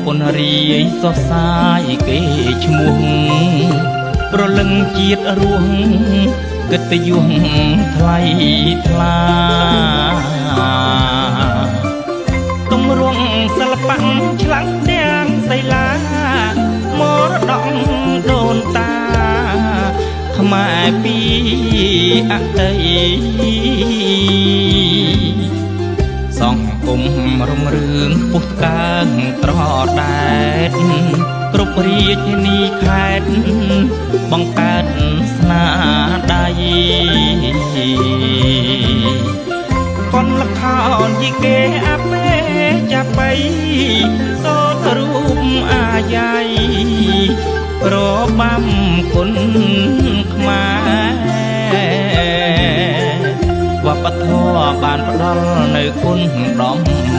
ពុនរីសរសាយគេឈ្មោះប្រលឹងជាតិរស់កិត្តិយសថ្លៃថ្លាទម្រង់សិល្បៈឆ្លាំងទាំងសីលាមរតកដូនតាខ្មែរពីអតីតសង្គមរុងរឿងពុះកើងត្រដែតគ្រប់រាជធានីខេត្តបង្កើតស្នាដៃកនលខោនយីគេអាពេចាប់បៃសូនរូបអាយ៉ៃរបាំគុណខ្មែរវប្បធម៌បានផ្ដល់នៅគុណដំ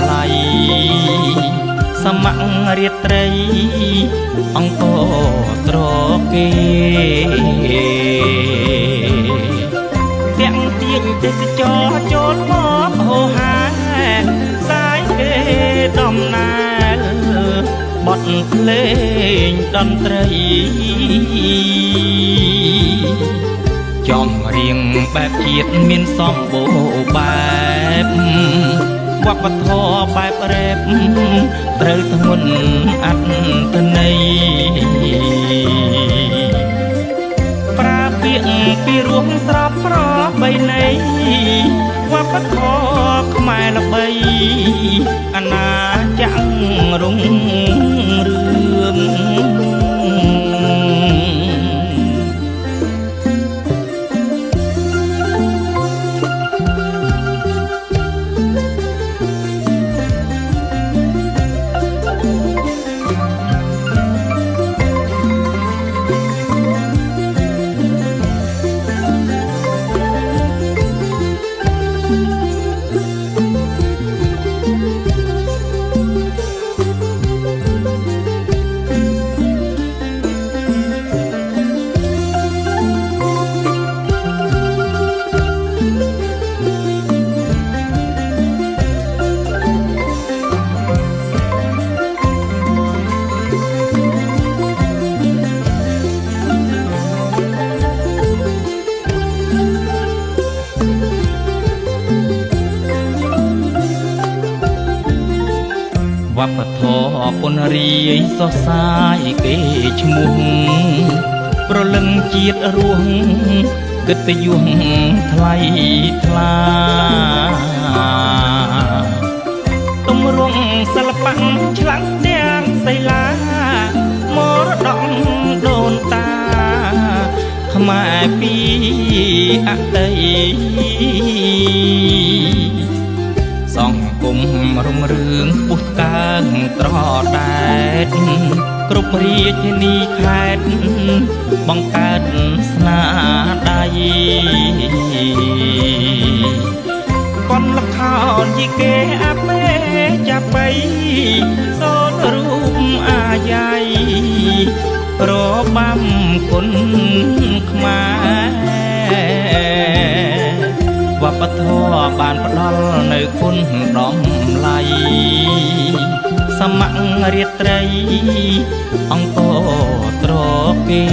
ឡៃសមង្រាត្រីអង្គត្រគេទាំងទាញទេសចរចូលមកហោហាសាយគេដំណើរបទភ្លេងតន្ត្រីចំរៀងបែបជាតិមានសម្បូរបែបវប្បធម៌បែបរ៉េបត្រូវធ្ងន់អត្ថន័យប្រើពាក្យពីរោះស្របប្របីន័យវប្បធម៌ខ្មែរល្បីអាណាចក្ររុងរឿងវប្បធម៌ពុនរីសរសាយគេឈ្មោះប្រលឹងជាតិរស់កិត្តិយសថ្លៃថ្លាទម្រង់សិល្បៈឆ្លាំងទាំងសីលាមរតកដូនតាខ្មែរពីអតីតសង្គមរុងរឿងពុះកើងត្រដែតគ្រប់រាជធានីខេត្តបង្កើតស្នាដៃកនលខោនយីគេអាពេចាប់បៃសូនរូបអាយ៉ៃរបាំគុណខ្មែរវប្បធម៌បានផ្ដល់នៅគុណដំឡៃសមង្រាត្រីអង្គត្រគេ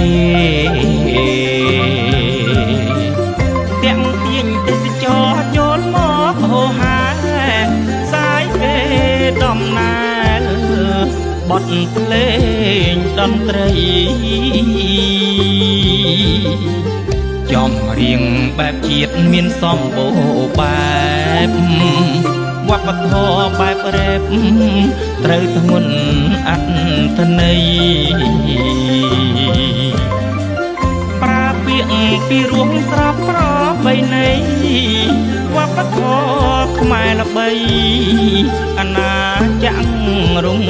ទាំងទាញទេសចរចូលមកហោហាសាយគេដំណើរបទភ្លេងតន្ត្រីចំរៀងបែបជាតិមានសម្បូរបែបវប្បធម៌បែបរ៉េបត្រូវធ្ងន់អត្ថន័យប្រើពាក្យពីរោះស្របប្របីន័យវប្បធម៌ខ្មែរល្បីអាណាចក្ររុង